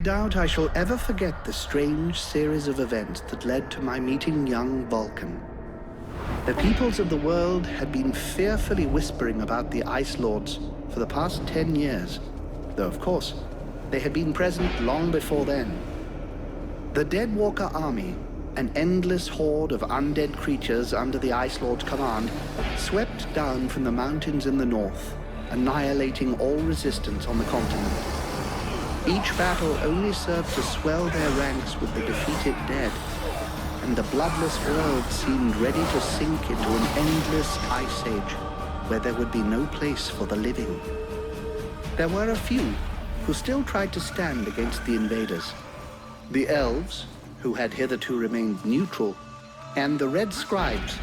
Doubt I shall ever forget the strange series of events that led to my meeting young Vulcan. The peoples of the world had been fearfully whispering about the Ice Lords for the past 10 years, though of course, they had been present long before then. The Deadwalker army, an endless horde of undead creatures under the Ice Lord's command, swept down from the mountains in the north, annihilating all resistance on the continent. Each battle only served to swell their ranks with the defeated dead, and the bloodless world seemed ready to sink into an endless ice age where there would be no place for the living. There were a few who still tried to stand against the invaders. The elves, who had hitherto remained neutral, and the red scribes,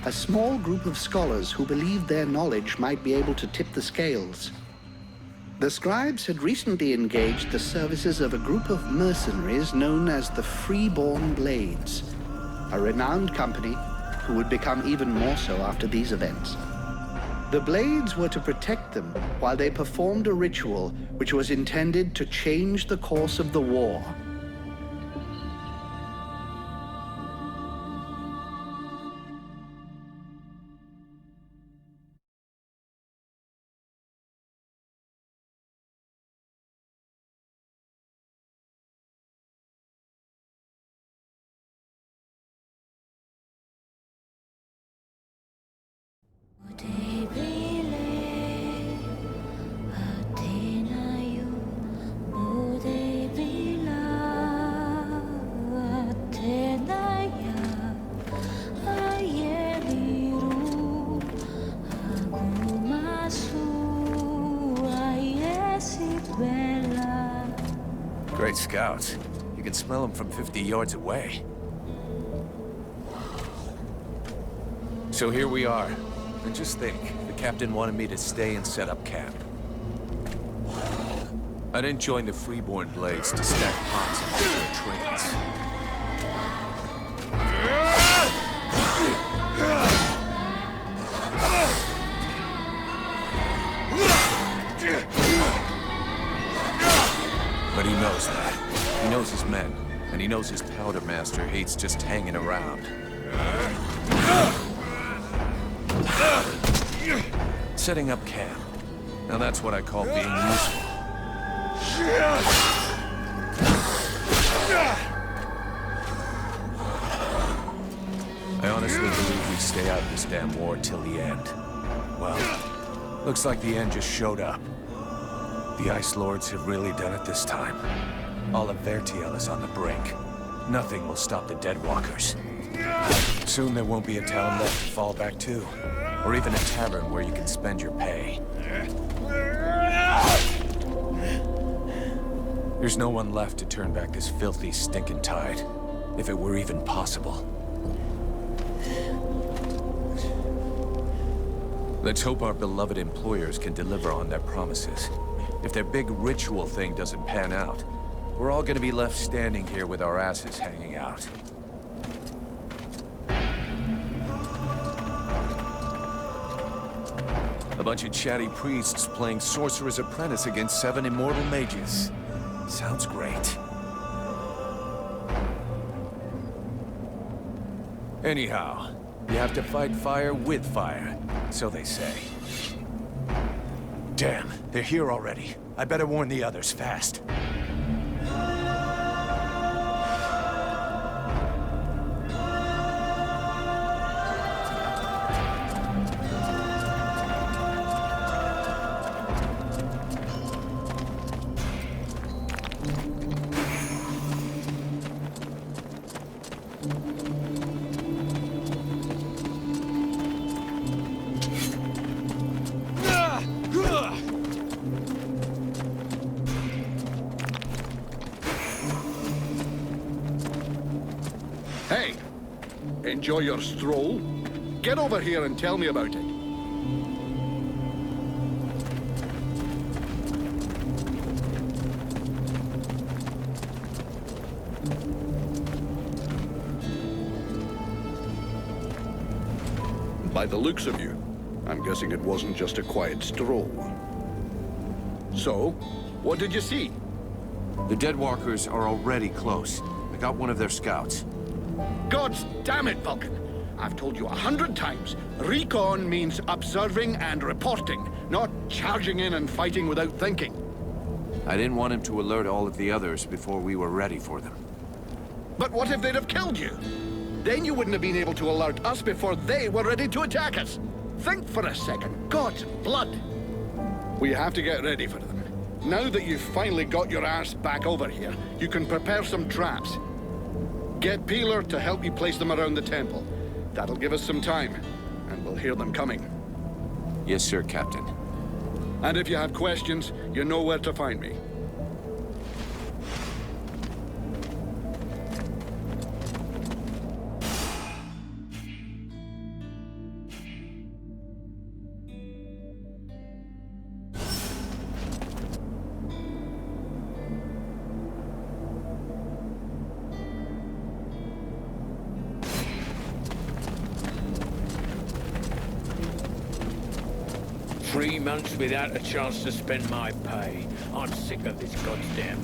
a small group of scholars who believed their knowledge might be able to tip the scales. The scribes had recently engaged the services of a group of mercenaries known as the Freeborn Blades, a renowned company who would become even more so after these events. The Blades were to protect them while they performed a ritual which was intended to change the course of the war. Great scouts. You can smell them from 50 yards away. So here we are. And just think, the captain wanted me to stay and set up camp. I didn't join the Freeborn Blades to stack pots and build their trains. But he knows that. He knows his men, and he knows his powder master hates just hanging around. Setting up camp. Now that's what I call being useful. I honestly believe we stay out of this damn war till the end. Well, looks like the end just showed up. The Ice Lords have really done it this time. All of Vertiel is on the brink. Nothing will stop the Deadwalkers. Soon there won't be a town left to fall back to, or even a tavern where you can spend your pay. There's no one left to turn back this filthy, stinking tide, if it were even possible. Let's hope our beloved employers can deliver on their promises. If their big ritual thing doesn't pan out, we're all gonna be left standing here with our asses hanging out. A bunch of chatty priests playing Sorcerer's Apprentice against 7 immortal mages. Sounds great. Anyhow, you have to fight fire with fire, so they say. Damn, they're here already. I better warn the others fast. Hey, enjoy your stroll? Get over here and tell me about it. By the looks of you, I'm guessing it wasn't just a quiet stroll. So, what did you see? The Deadwalkers are already close. I got one of their scouts. Gods damn it, Vulcan. I've told you 100 times. Recon means observing and reporting, not charging in and fighting without thinking. I didn't want him to alert all of the others before we were ready for them. But what if they'd have killed you? Then you wouldn't have been able to alert us before they were ready to attack us. Think for a second. God's blood. We have to get ready for them. Now that you've finally got your arse back over here, you can prepare some traps. Get Peeler to help you place them around the temple. That'll give us some time, and we'll hear them coming. Yes, sir, Captain. And if you have questions, you know where to find me. Three months without a chance to spend my pay. I'm sick of this goddamn...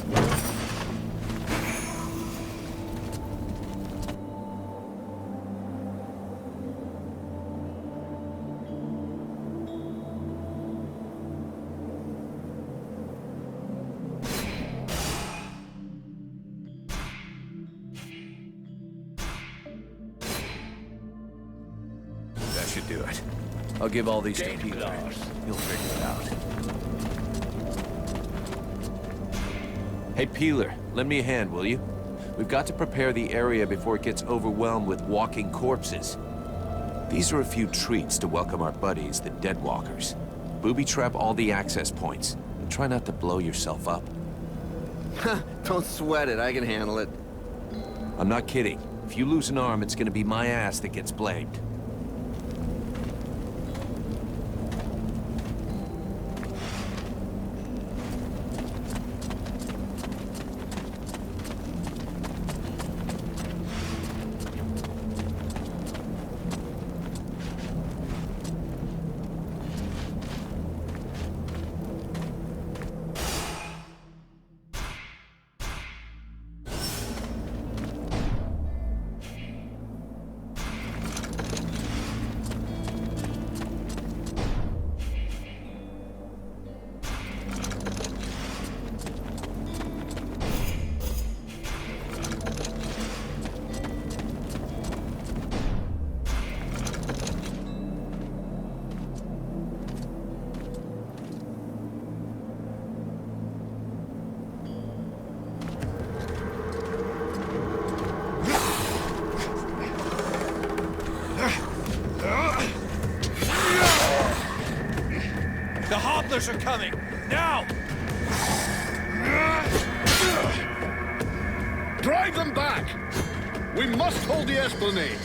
That should do it. I'll give all these to Dead Peter. last. He'll figure it out. Hey, Peeler, lend me a hand, will you? We've got to prepare the area before it gets overwhelmed with walking corpses. These are a few treats to welcome our buddies, the Deadwalkers. Booby-trap all the access points, and try not to blow yourself up. Don't sweat it, I can handle it. I'm not kidding. If you lose an arm, it's gonna be my ass that gets blamed. The hobblers are coming! Now! Drive them back! We must hold the Esplanade.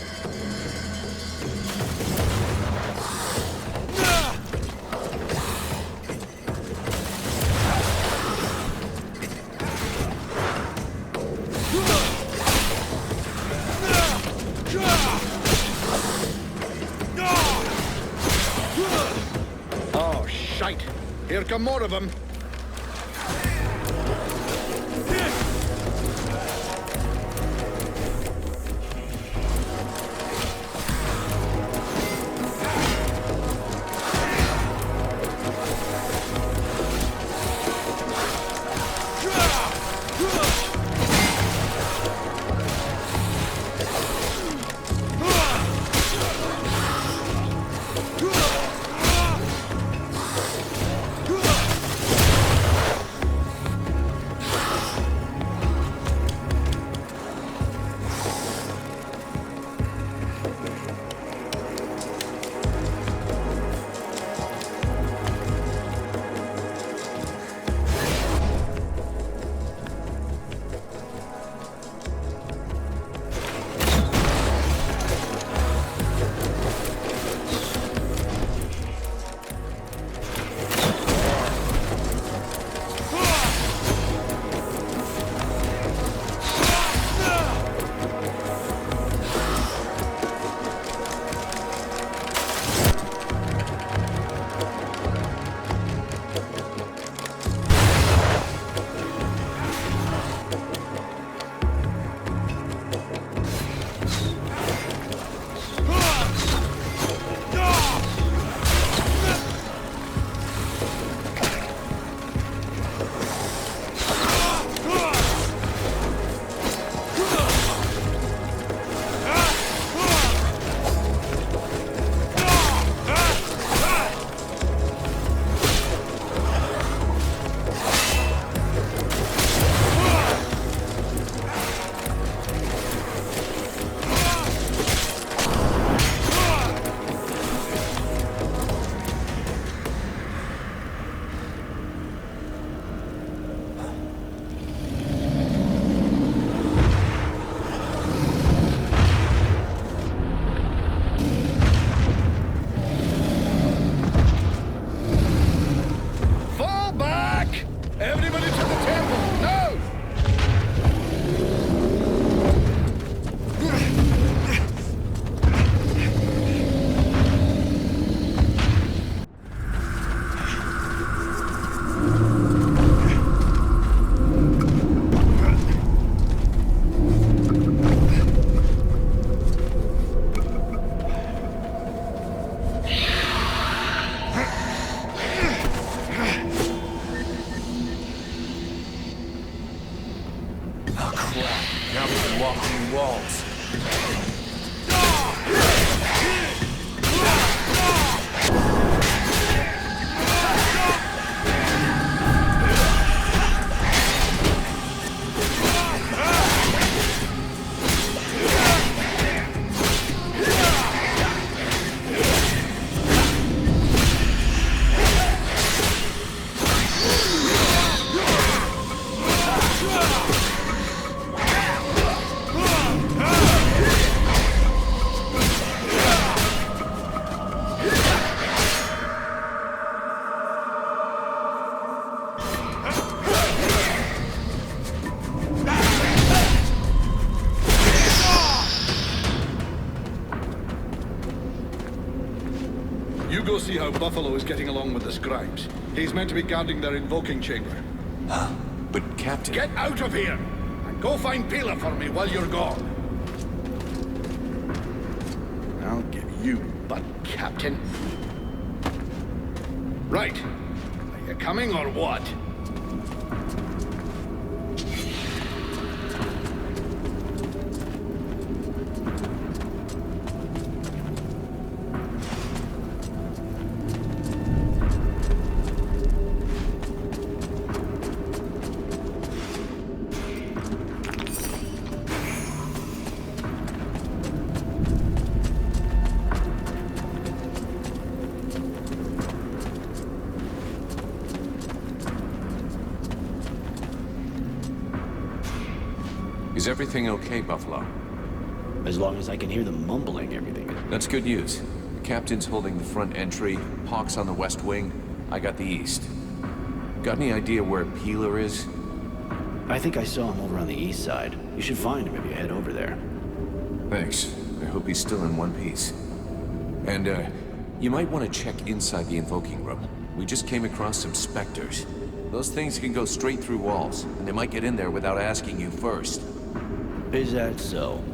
Oh, shite. Here come more of them. Oh, crap. Now we can walk through walls. You go see how Buffalo is getting along with the scribes. He's meant to be guarding their invoking chamber. Huh? But Captain... Get out of here! And go find Pila for me while you're gone. I'll get you, butt captain. Right. Are you coming or what? Is everything okay, Buffalo? As long as I can hear them mumbling everything. That's good news. The captain's holding the front entry, Hawk's on the west wing, I got the east. Got any idea where Peeler is? I think I saw him over on the east side. You should find him if you head over there. Thanks. I hope he's still in one piece. And, you might want to check inside the invoking room. We just came across some specters. Those things can go straight through walls, and they might get in there without asking you first. Is that so?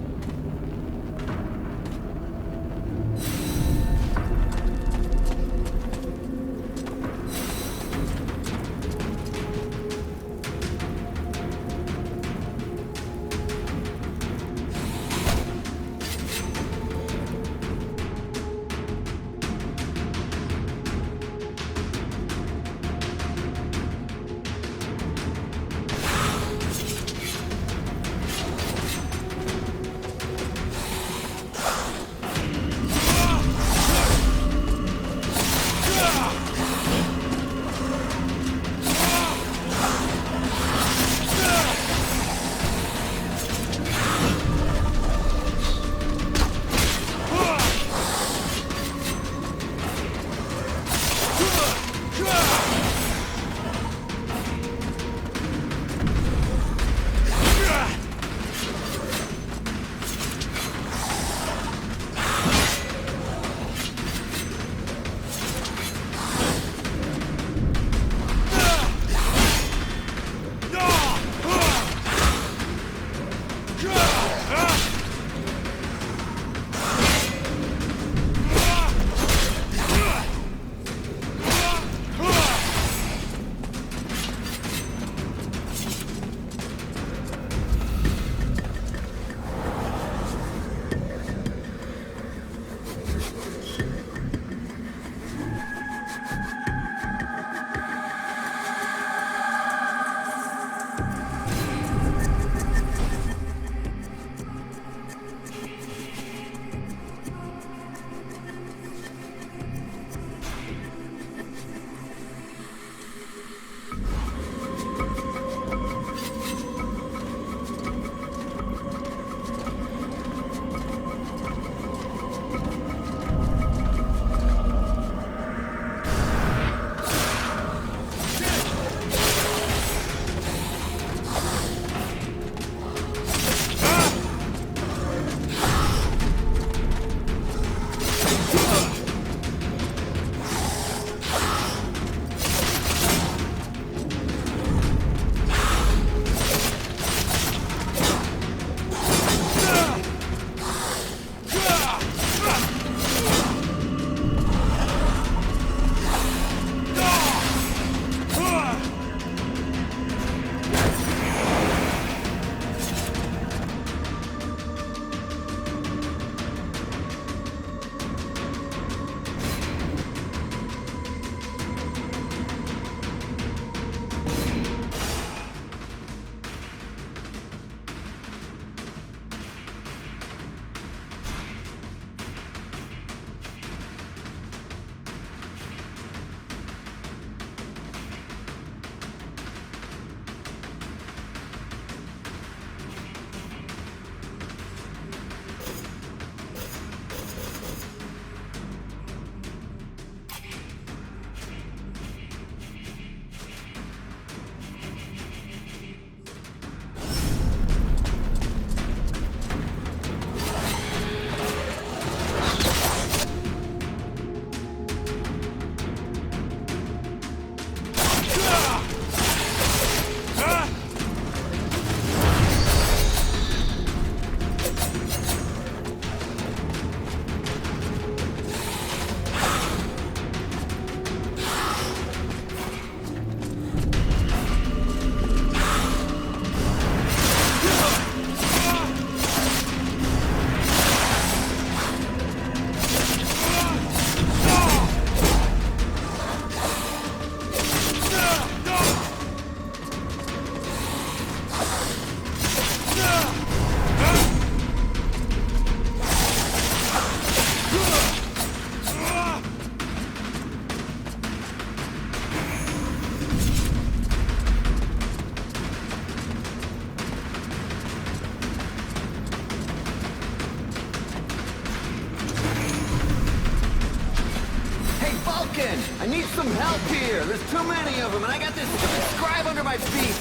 I need some help here. There's too many of them, and I got this scribe under my feet.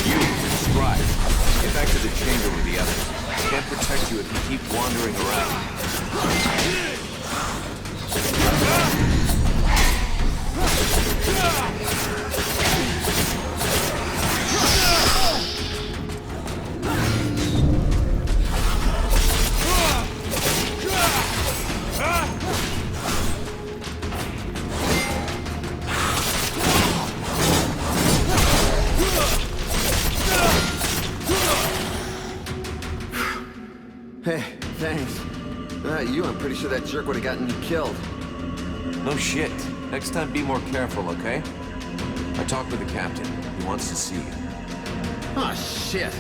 You, Scribe. Get back to the chamber with the others. I can't protect you if you keep wandering around. Hey, thanks. You, I'm pretty sure that jerk would have gotten me killed. No shit. Next time be more careful, okay? I talked with the captain. He wants to see you. Oh, shit.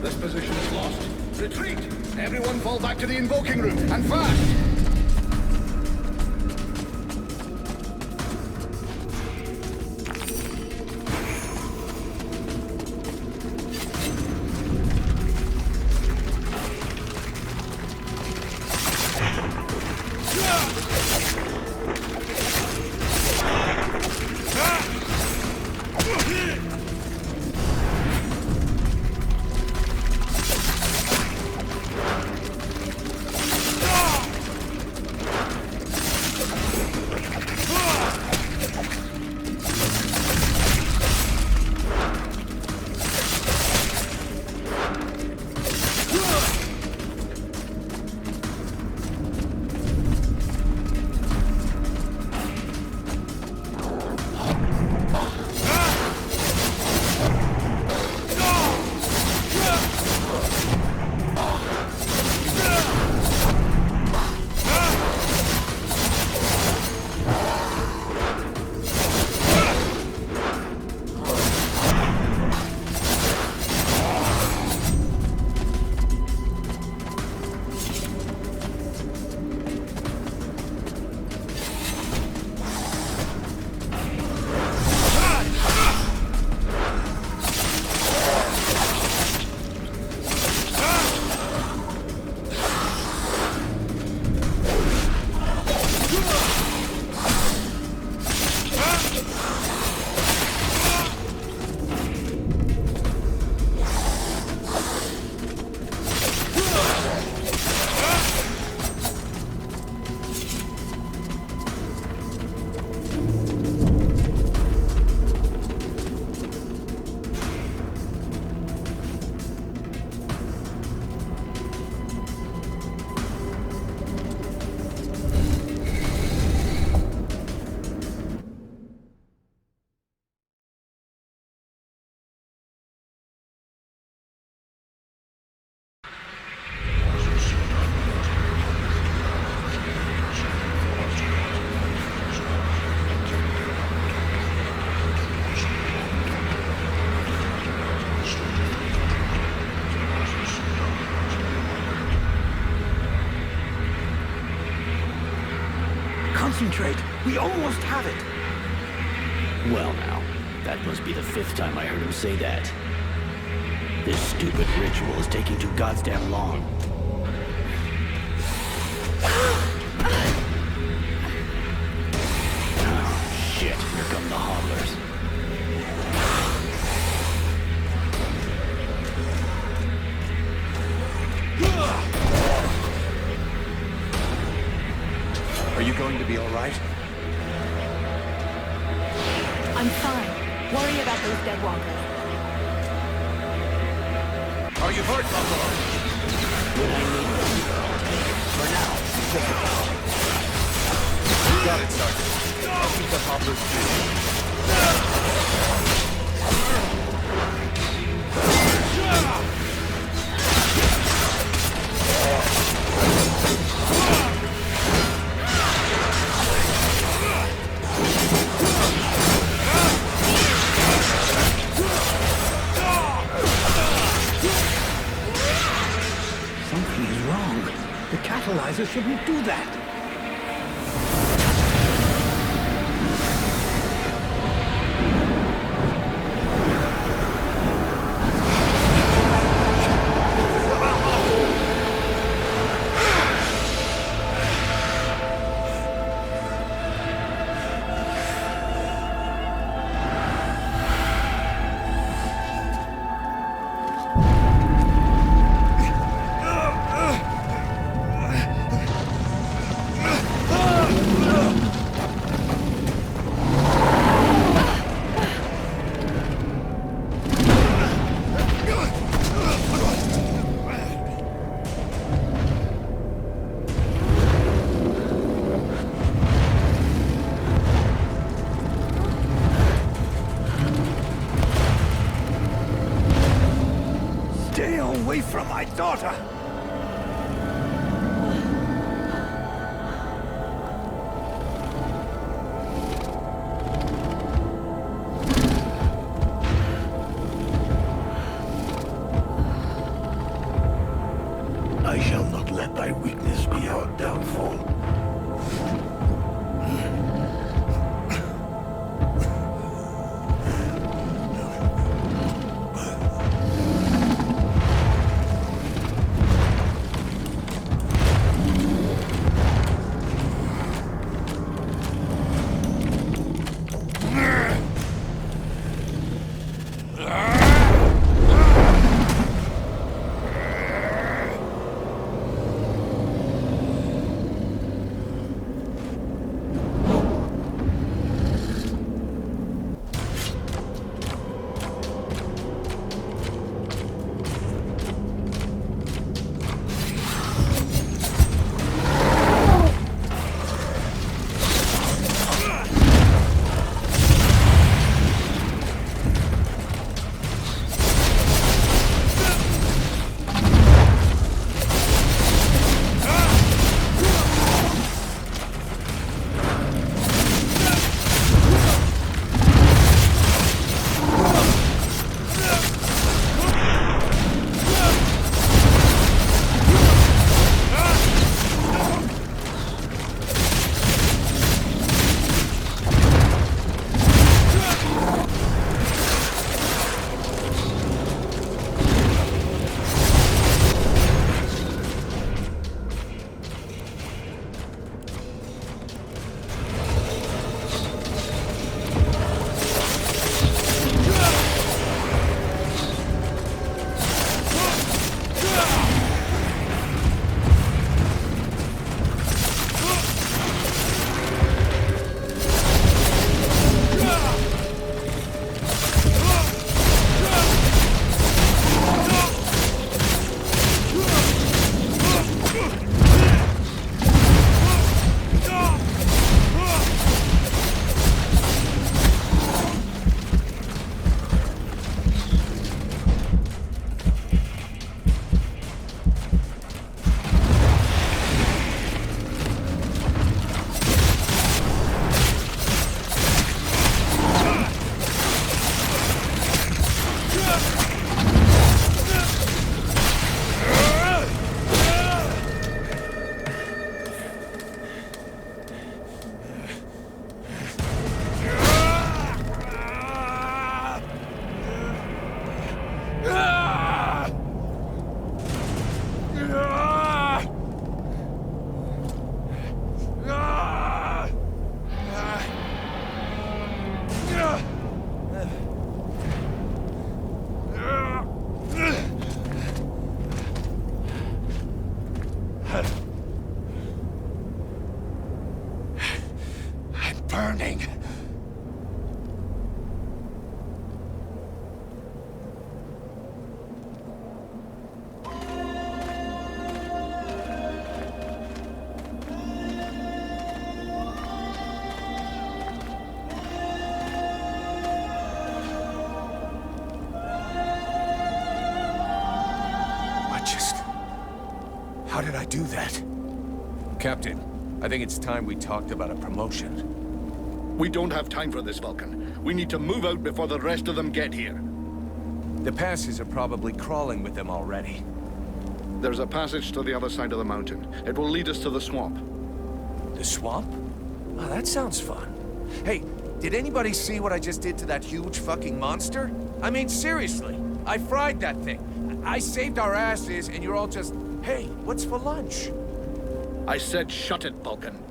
This position is lost. Retreat! Everyone fall back to the invoking room, and fast! Concentrate. We almost have it. Well now, that must be the 5th time I heard him say that. This stupid ritual is taking too goddamn long. Oh, shit, here come the hodlers. Are you going to be all right? I'm fine. Worry about those dead walkers. Are you hurt, Buffalo? When I need them, I'll take it. For now, just Got it, Sergeant. I'll keep the hoppers busy. Something is wrong. The catalyzer shouldn't do that. Stay away from my daughter! I shall not let thy weakness be our downfall. How did I do that? Captain, I think it's time we talked about a promotion. We don't have time for this, Vulcan. We need to move out before the rest of them get here. The passes are probably crawling with them already. There's a passage to the other side of the mountain. It will lead us to the swamp. The swamp? Oh, that sounds fun. Hey, did anybody see what I just did to that huge fucking monster? I mean, seriously. I fried that thing. I saved our asses, and you're all just, hey, what's for lunch? I said shut it, Vulcan.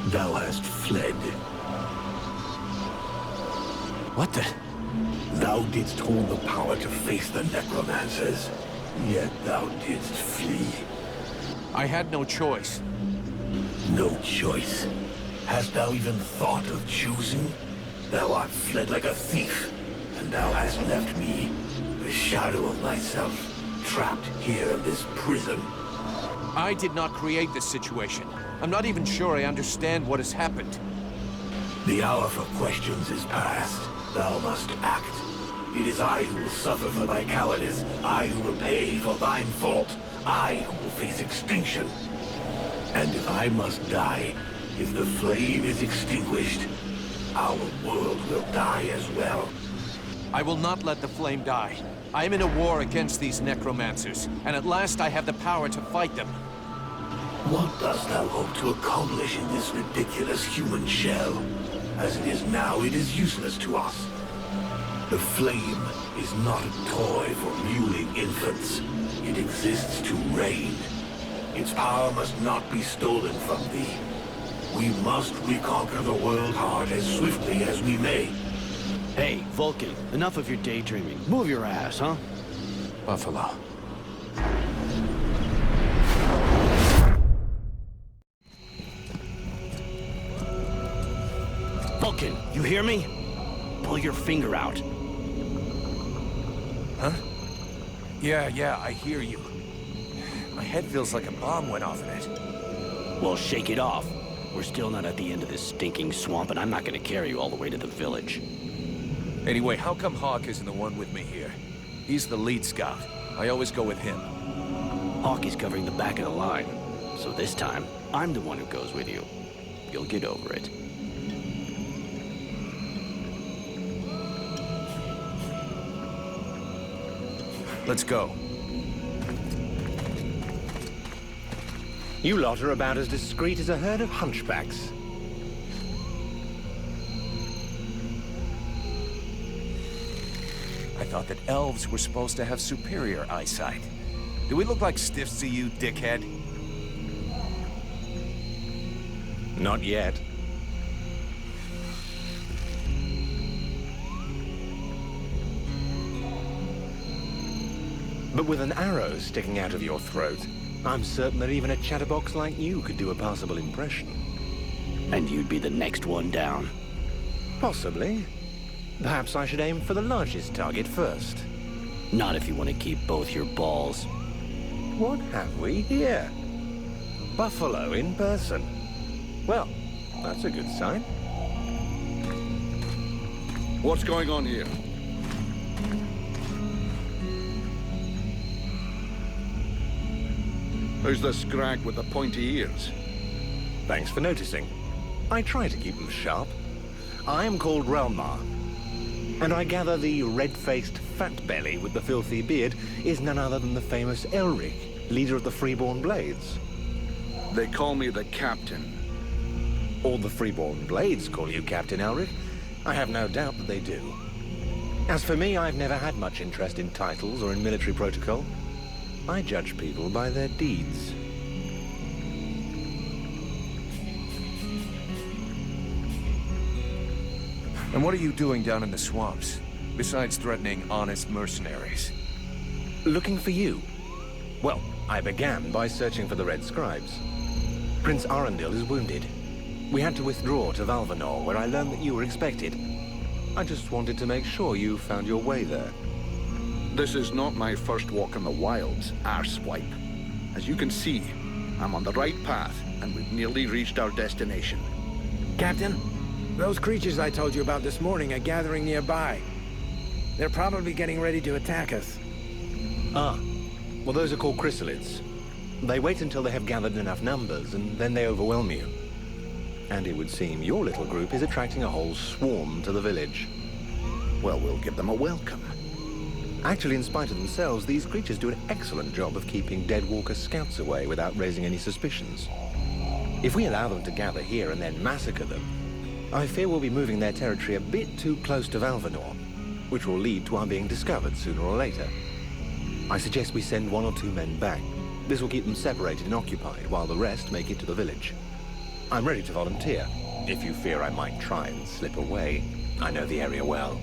Thou hast fled. What the? Thou didst hold the power to face the necromancers, yet thou didst flee. I had no choice. No choice. Hast thou even thought of choosing? Thou art fled like a thief, and thou hast left me, the shadow of myself, trapped here in this prison. I did not create this situation. I'm not even sure I understand what has happened. The hour for questions is past. Thou must act. It is I who will suffer for thy cowardice. I who will pay for thine fault. I who will face extinction. And if I must die, if the flame is extinguished, our world will die as well. I will not let the flame die. I am in a war against these necromancers, and at last I have the power to fight them. What dost thou hope to accomplish in this ridiculous human shell? As it is now, it is useless to us. The flame is not a toy for mewling infants. It exists to reign. Its power must not be stolen from thee. We must reconquer the world heart as swiftly as we may. Hey, Vulcan, enough of your daydreaming. Move your ass, huh? Buffalo. Vulcan, you hear me? Pull your finger out. Huh? Yeah, I hear you. My head feels like a bomb went off in it. Well, shake it off. We're still not at the end of this stinking swamp, and I'm not gonna carry you all the way to the village. Anyway, how come Hawk isn't the one with me here? He's the lead scout. I always go with him. Hawk is covering the back of the line, so this time, I'm the one who goes with you. You'll get over it. Let's go. You lot are about as discreet as a herd of hunchbacks. I thought that elves were supposed to have superior eyesight. Do we look like stiffs to you, dickhead? Not yet. But with an arrow sticking out of your throat, I'm certain that even a chatterbox like you could do a passable impression. And you'd be the next one down. Possibly. Perhaps I should aim for the largest target first. Not if you want to keep both your balls. What have we here? Buffalo in person. Well, that's a good sign. What's going on here? Who's the scrag with the pointy ears? Thanks for noticing. I try to keep them sharp. I am called Relmar. And I gather the red-faced fat belly with the filthy beard is none other than the famous Elric, leader of the Freeborn Blades. They call me the Captain. All the Freeborn Blades call you Captain Elric. I have no doubt that they do. As for me, I've never had much interest in titles or in military protocol. I judge people by their deeds. And what are you doing down in the swamps, besides threatening honest mercenaries? Looking for you. Well, I began by searching for the Red Scribes. Prince Arundel is wounded. We had to withdraw to Valvanor, where I learned that you were expected. I just wanted to make sure you found your way there. This is not my first walk in the wilds, arsewipe. As you can see, I'm on the right path, and we've nearly reached our destination. Captain, those creatures I told you about this morning are gathering nearby. They're probably getting ready to attack us. Ah, well, those are called chrysalids. They wait until they have gathered enough numbers, and then they overwhelm you. And it would seem your little group is attracting a whole swarm to the village. Well, we'll give them a welcome. Actually, in spite of themselves, these creatures do an excellent job of keeping Deadwalker scouts away without raising any suspicions. If we allow them to gather here and then massacre them, I fear we'll be moving their territory a bit too close to Valvanor, which will lead to our being discovered sooner or later. I suggest we send 1 or 2 men back. This will keep them separated and occupied, while the rest make it to the village. I'm ready to volunteer, if you fear I might try and slip away. I know the area well.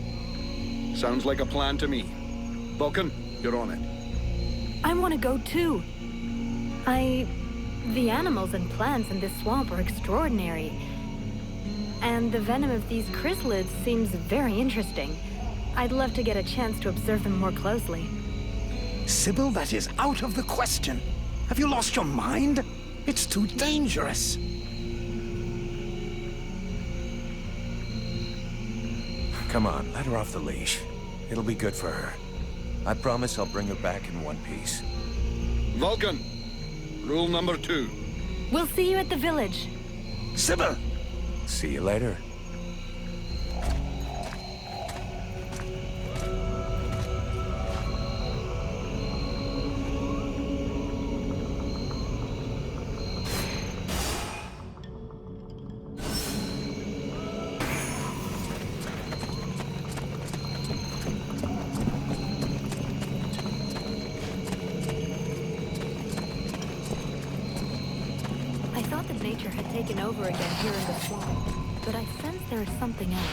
Sounds like a plan to me. Vulcan, you're on it. I want to go too. The animals and plants in this swamp are extraordinary. And the venom of these chrysalids seems very interesting. I'd love to get a chance to observe them more closely. Sybil, that is out of the question. Have you lost your mind? It's too dangerous. Come on, let her off the leash. It'll be good for her. I promise I'll bring her back in one piece. Vulcan, rule number 2. We'll see you at the village. Sybil! See you later. Nature had taken over again here in the swamp, but I sense there is something else.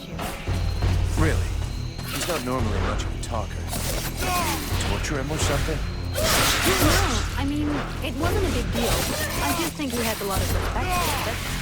you. Really? He's not normally much of a talker. Torture him or something? No, I mean, it wasn't a big deal. I just think he has a lot of respect for it.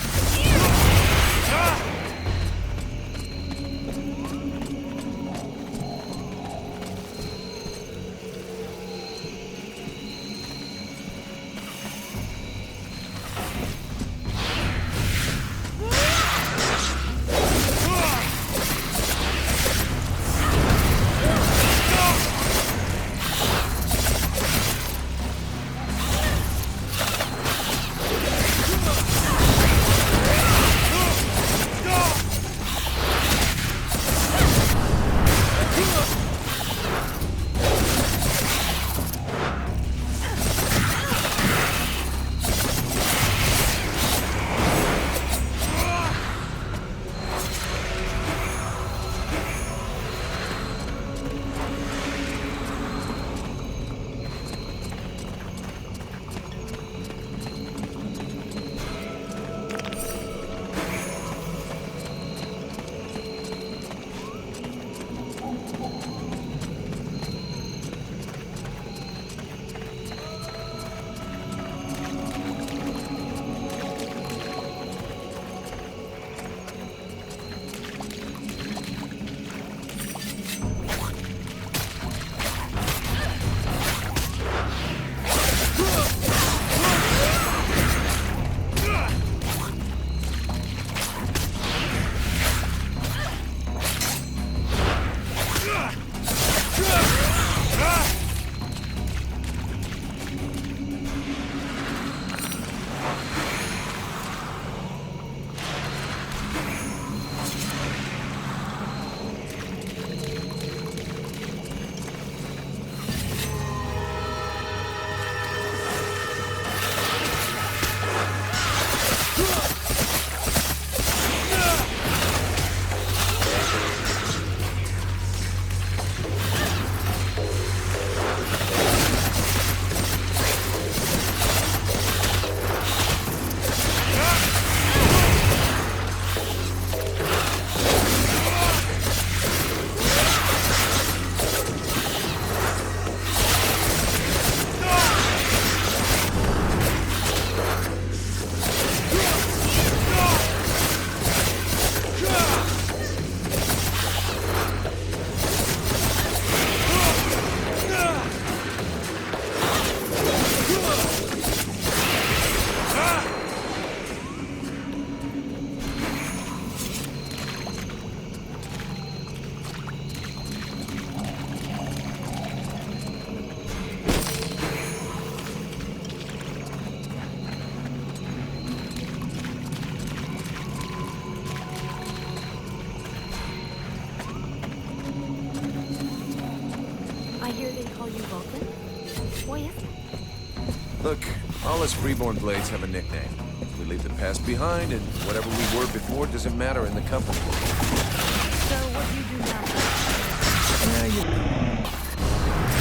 Look, all us Reborn Blades have a nickname. We leave the past behind, and whatever we were before doesn't matter in the company. So what do you do now?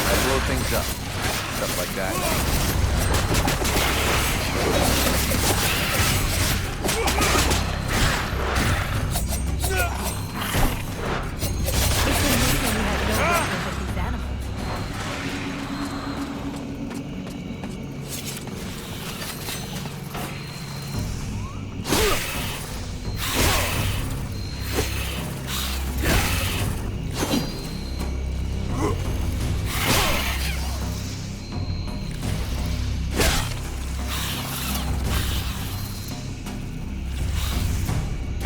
I blow things up. Stuff like that.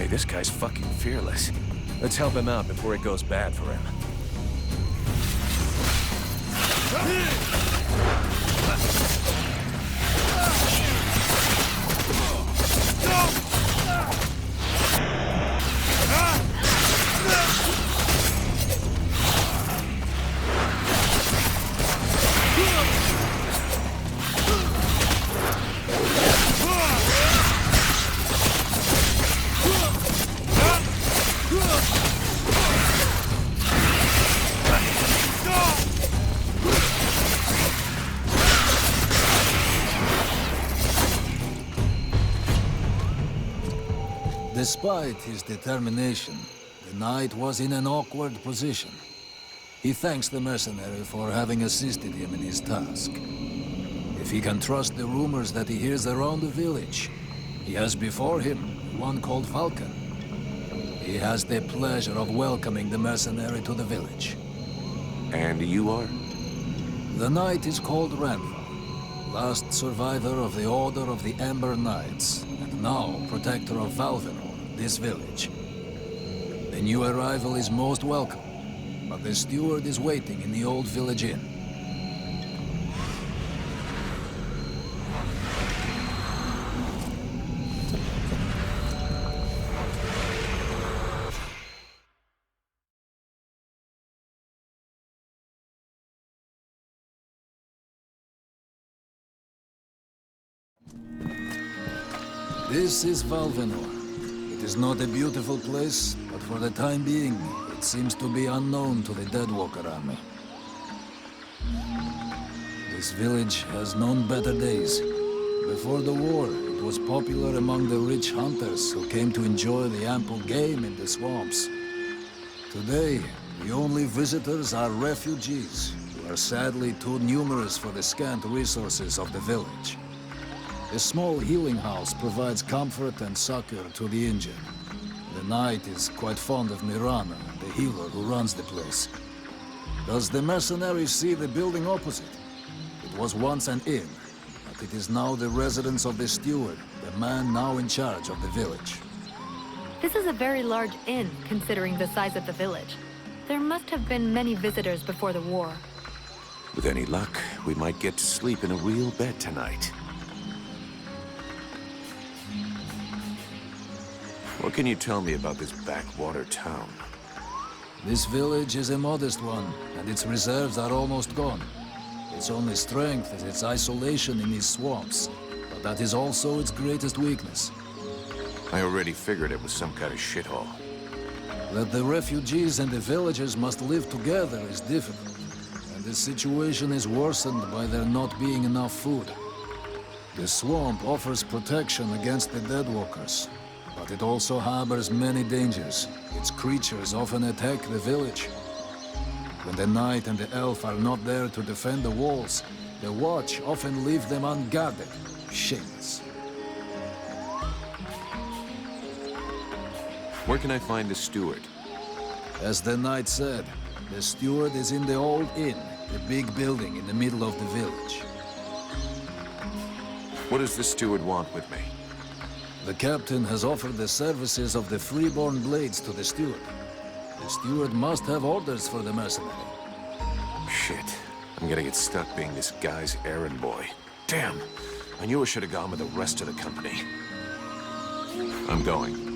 This guy's fucking fearless. Let's help him out before it goes bad for him. Despite his determination, the knight was in an awkward position. He thanks the mercenary for having assisted him in his task. If he can trust the rumors that he hears around the village, he has before him one called Vulcan. He has the pleasure of welcoming the mercenary to the village. And you are? The knight is called Randall, last survivor of the Order of the Ember Knights, and now protector of Valvenor, this village. The new arrival is most welcome, but the steward is waiting in the old village inn. This is Valvenor. It is not a beautiful place, but for the time being, it seems to be unknown to the Deadwalker army. This village has known better days. Before the war, it was popular among the rich hunters who came to enjoy the ample game in the swamps. Today, the only visitors are refugees, who are sadly too numerous for the scant resources of the village. A small healing house provides comfort and succor to the injured. The knight is quite fond of Mirana, the healer who runs the place. Does the mercenary see the building opposite? It was once an inn, but it is now the residence of the steward, the man now in charge of the village. This is a very large inn, considering the size of the village. There must have been many visitors before the war. With any luck, we might get to sleep in a real bed tonight. What can you tell me about this backwater town? This village is a modest one, and its reserves are almost gone. Its only strength is its isolation in these swamps, but that is also its greatest weakness. I already figured it was some kind of shithole. That the refugees and the villagers must live together is difficult, and the situation is worsened by there not being enough food. The swamp offers protection against the Deadwalkers, but it also harbors many dangers. Its creatures often attack the village. When the knight and the elf are not there to defend the walls, the watch often leave them unguarded. Shameless. Where can I find the steward? As the knight said, the steward is in the old inn, the big building in the middle of the village. What does the steward want with me? The captain has offered the services of the freeborn blades to the steward. The steward must have orders for the mercenary. Shit. I'm gonna get stuck being this guy's errand boy. Damn. I knew I should have gone with the rest of the company. I'm going.